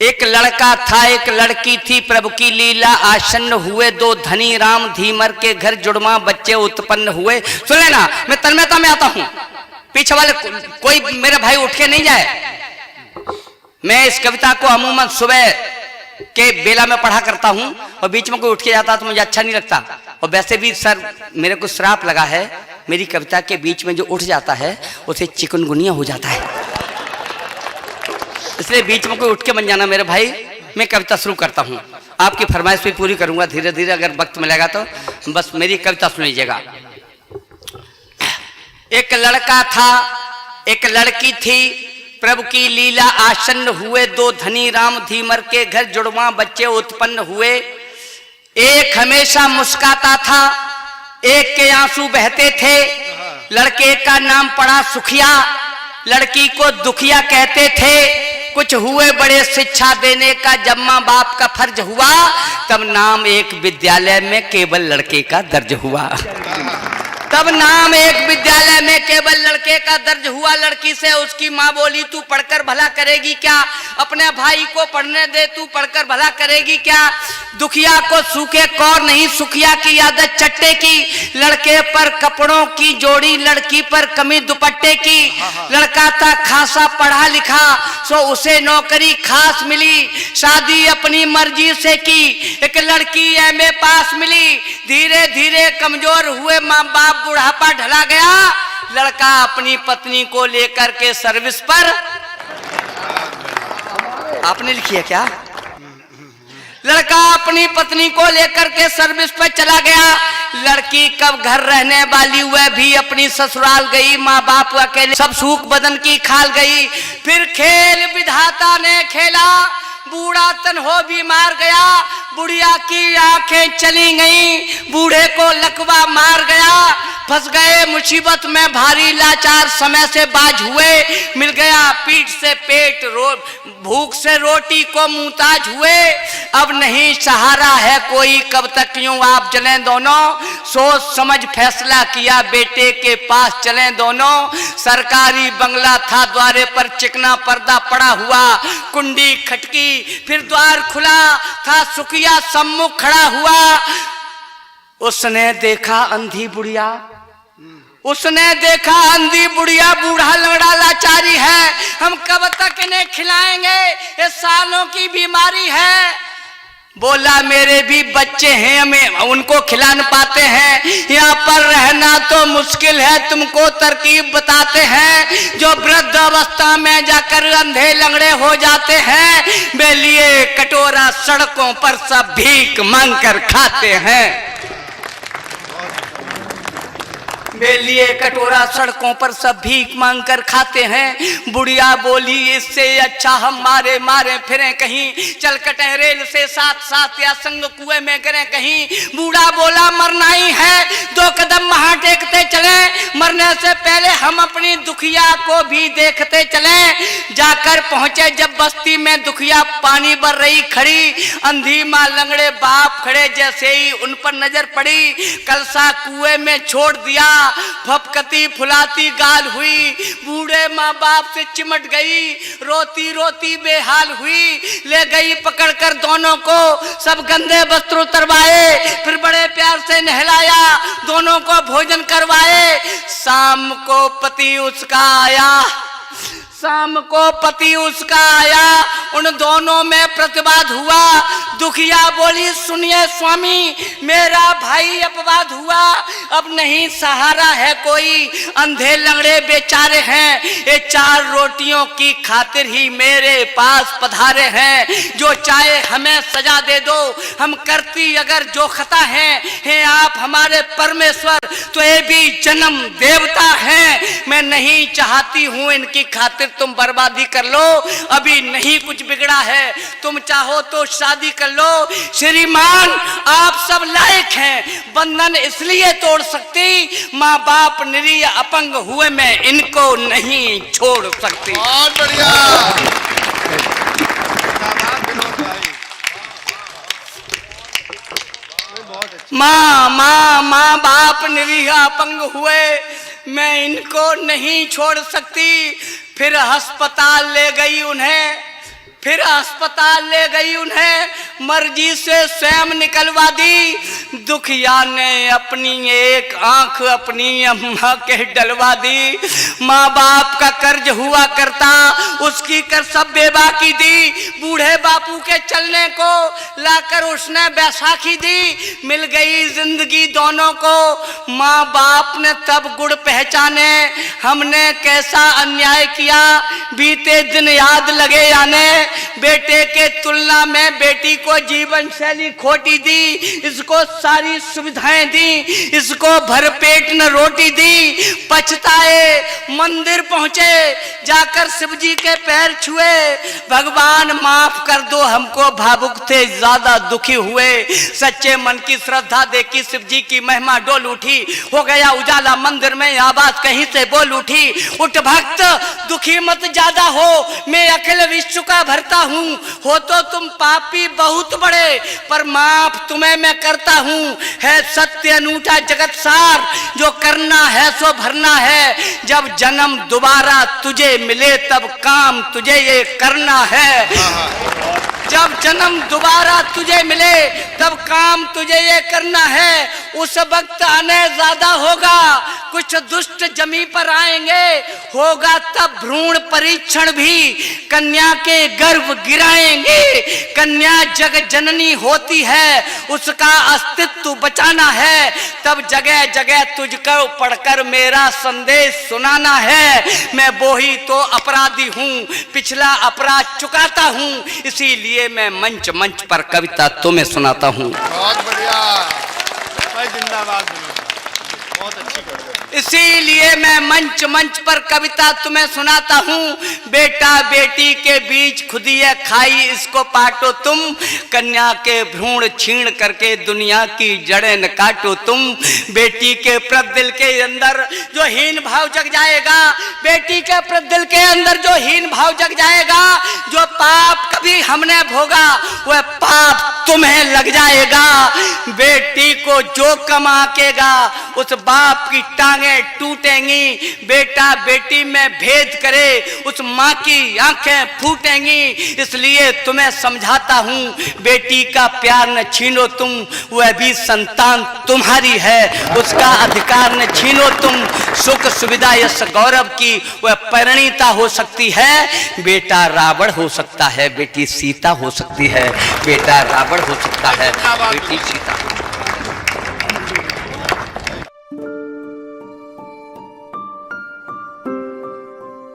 एक लड़का था, एक लड़की थी, प्रभु की लीला आसन्न हुए, दो धनी राम धीमर के घर जुड़वा बच्चे उत्पन्न हुए। सुन लेना, मैं तन्मयता में आता हूं, पीछे वाले कोई मेरे भाई उठ के नहीं जाए। मैं इस कविता को अमूमन सुबह के बेला में पढ़ा करता हूं और बीच में कोई उठ के जाता तो मुझे अच्छा नहीं लगता। और वैसे भी सर मेरे को श्राप लगा है, मेरी कविता के बीच में जो उठ जाता है उसे चिकनगुनिया हो जाता है, इसलिए बीच में कोई उठ के बन जाना मेरे भाई। मैं कविता शुरू करता हूं, आपकी फरमाइश भी पूरी करूंगा धीरे धीरे, अगर वक्त मिलेगा तो बस मेरी कविता सुन लीजिएगा। एक लड़का था, एक लड़की थी, प्रभु की लीला आसन्न हुए, दो धनी राम धीमर के घर जुड़वा बच्चे उत्पन्न हुए। एक हमेशा मुस्काता था, एक के आंसू बहते थे। लड़के का नाम पड़ा सुखिया, लड़की को दुखिया कहते थे। कुछ हुए बड़े शिक्षा देने का, जब मां बाप का फर्ज हुआ तब नाम एक विद्यालय में केवल लड़के का दर्ज हुआ। तब नाम एक विद्यालय में केवल लड़के का दर्ज हुआ। लड़की से उसकी माँ बोली, तू पढ़कर भला करेगी क्या? अपने भाई को पढ़ने दे, तू पढ़कर भला करेगी क्या? दुखिया को सूखे कौर नहीं, सुखिया की आदत चट्टे की। लड़के पर कपड़ों की जोड़ी, लड़की पर कमी दुपट्टे की। लड़का था खासा पढ़ा लिखा, सो उसे नौकरी खास मिली। शादी अपनी मर्जी से की, एक लड़की एमए पास मिली। धीरे धीरे कमजोर हुए माँ बाप, बुढ़ापा ढला गया। लड़का अपनी पत्नी को लेकर के सर्विस पर, आपने लिखी है क्या? लड़का अपनी पत्नी को लेकर के सर्विस पर चला गया। लड़की कब घर रहने वाली, वह भी अपनी ससुराल गई। माँ बाप अकेले सब सूख बदन की खाल गई। फिर खेल विधाता ने खेला, बूढ़ा तन हो बीमार गया। बुढ़िया की आंखें चली गईं, बूढ़े को लकवा मार गया। फंस गए मुसीबत में भारी लाचार, समय से बाज हुए। मिल गया पीठ से पेट, भूख से रोटी को मुहताज हुए। अब नहीं सहारा है कोई, कब तक यूं आप जलें दोनों। सोच समझ फैसला किया, बेटे के पास चलें दोनों। सरकारी बंगला था, द्वारे पर चिकना पर्दा पड़ा हुआ। कुंडी खटकी, फिर द्वार खुला था, सुखिया सम्मुख खड़ा हुआ। उसने देखा अंधी बुढ़िया, उसने देखा अंधी बुढ़िया, बूढ़ा लंगड़ा लाचारी है। हम कब तक इन्हें खिलाएंगे, ये सालों की बीमारी है। बोला मेरे भी बच्चे हैं, हमें उनको खिला न पाते हैं। यहाँ पर रहना तो मुश्किल है, तुमको तरकीब बताते हैं। जो वृद्ध अवस्था में जाकर अंधे लंगड़े हो जाते हैं, वे लिए कटोरा सड़कों पर सब भीख मांग कर खाते हैं। वे लिए कटोरा सड़कों पर सब भीख मांग कर खाते हैं। बुढ़िया बोली, इससे अच्छा हम मारे मारे फिरें कहीं, चल कटें रेल से साथ साथ, या संग कुएं में गिरें कहीं। बूढ़ा बोला, मरना ही है, दो कदम वहां टेकते चलें। मरने से पहले हम अपनी दुखिया को भी देखते चलें। जाकर पहुंचे जब बस्ती में, दुखिया पानी भर रही खड़ी। अंधी माँ लंगड़े बाप खड़े, जैसे ही उन पर नजर पड़ी, कलसा कुएं में छोड़ दिया। फपकती फुलाती गाल हुई, बूढ़े माँ बाप से चिमट गई। रोती रोती बेहाल हुई, ले गई पकड़कर दोनों को, सब गंदे वस्त्र उतरवाए। फिर बड़े प्यार से नहलाया, दोनों को भोजन करवाए। शाम को पति उसका आया, शाम को पति उसका आया, उन दोनों में प्रतिवाद हुआ। दुखिया बोली, सुनिए स्वामी, मेरा भाई अपवाद हुआ। अब नहीं सहारा है कोई, अंधे लंगड़े बेचारे हैं। ये 4 रोटियों की खातिर ही मेरे पास पधारे हैं। जो चाहे हमें सजा दे दो, हम करती अगर जो खता है आप हमारे परमेश्वर, तो ये भी जन्म देवता हैं। मैं नहीं चाहती हूँ इनकी खातिर तुम बर्बादी कर लो, अभी नहीं कुछ बिगड़ा है, तुम चाहो तो शादी कर लो। श्रीमान आप सब लायक हैं, बंधन इसलिए तोड़ सकती, माँ बाप निरीह अपंग हुए मैं इनको नहीं छोड़ सकती। बहुत बढ़िया। माँ बाप निरीह अपंग हुए मैं इनको नहीं छोड़ सकती। फिर अस्पताल ले गई उन्हें, फिर अस्पताल ले गई, उन्हें मर्जी से स्वयं निकलवा दी। दुखिया ने अपनी एक आंख अपनी अम्मा के डलवा दी। माँ बाप का कर्ज हुआ करता, उसकी कर्तव्य बाकी दी। बूढ़े बापू के चलने को लाकर उसने बैसाखी दी। मिल गई जिंदगी दोनों को, माँ बाप ने तब गुड़ पहचाने, हमने कैसा अन्याय किया। बीते दिन याद लगे आने, बेटे के तुलना में बेटी को जीवन शैली खोटी दी। इसको सारी सुविधाएं दी, इसको भरपेट न रोटी दी। पछताए मंदिर पहुंचे, जाकर शिव जी के पैर छुए। भगवान माफ कर दो हमको, भावुक थे ज्यादा दुखी हुए। सच्चे मन की श्रद्धा देखी शिव जी की महिमा डोल उठी। हो गया उजाला मंदिर में, आवाज कहीं से बोल उठी। उठ भक्त दुखी मत ज्यादा हो, मैं अखिल विश्व का भरता हूँ। हो तो तुम पापी बहुत बड़े, पर माफ तुम्हें मैं करता हूँ। है सत्य अनूठा जगत सार, जो करना है सो भरना है। जब जन्म दोबारा तुझे मिले, तब काम तुझे ये करना है। जब जन्म दोबारा तुझे मिले, तब काम तुझे ये करना है। उस वक्त अन्याय ज्यादा होगा, कुछ दुष्ट जमी पर आएंगे। होगा तब भ्रूण परीक्षण भी, कन्या के गर्भ गिराएंगे। कन्या जग जननी होती है, उसका अस्तित्व बचाना है। तब जगह जगह तुझको पढ़कर मेरा संदेश सुनाना है। मैं वही तो अपराधी हूँ, पिछला अपराध चुकाता हूँ। इसीलिए मैं मंच मंच पर कविता तुम्हें सुनाता हूँ। बहुत बढ़िया भाई, जिंदाबाद, बहुत अच्छी कविता। इसीलिए मैं मंच मंच पर कविता तुम्हें सुनाता हूँ। बेटा बेटी के बीच खुदिया खाई, इसको पाटो तुम। कन्या के भ्रूण छीण करके दुनिया की जड़ें न काटो तुम। बेटी के प्रदिल के अंदर जो हीन भाव जग जाएगा, बेटी के प्रदिल के अंदर जो हीन भाव जग जाएगा, जो पाप कभी हमने भोगा, वह पाप तुम्हें लग जाएगा। बेटी को जो कमाकेगा, उस बाप की टांगे टूटेंगी। बेटा बेटी में भेद करे, उस माँ की आंखें फूटेंगी। इसलिए तुम्हें समझाता हूँ, बेटी का प्यार न छीनो तुम, वह भी संतान तुम्हारी है। उसका अधिकार न छीनो तुम। सुख सुविधा यश गौरव की वह परिणीता हो सकती है। बेटा रावण हो सकता है, बेटी सीता हो सकती है। बेटा रावण हो सकता है, बेटी सीता।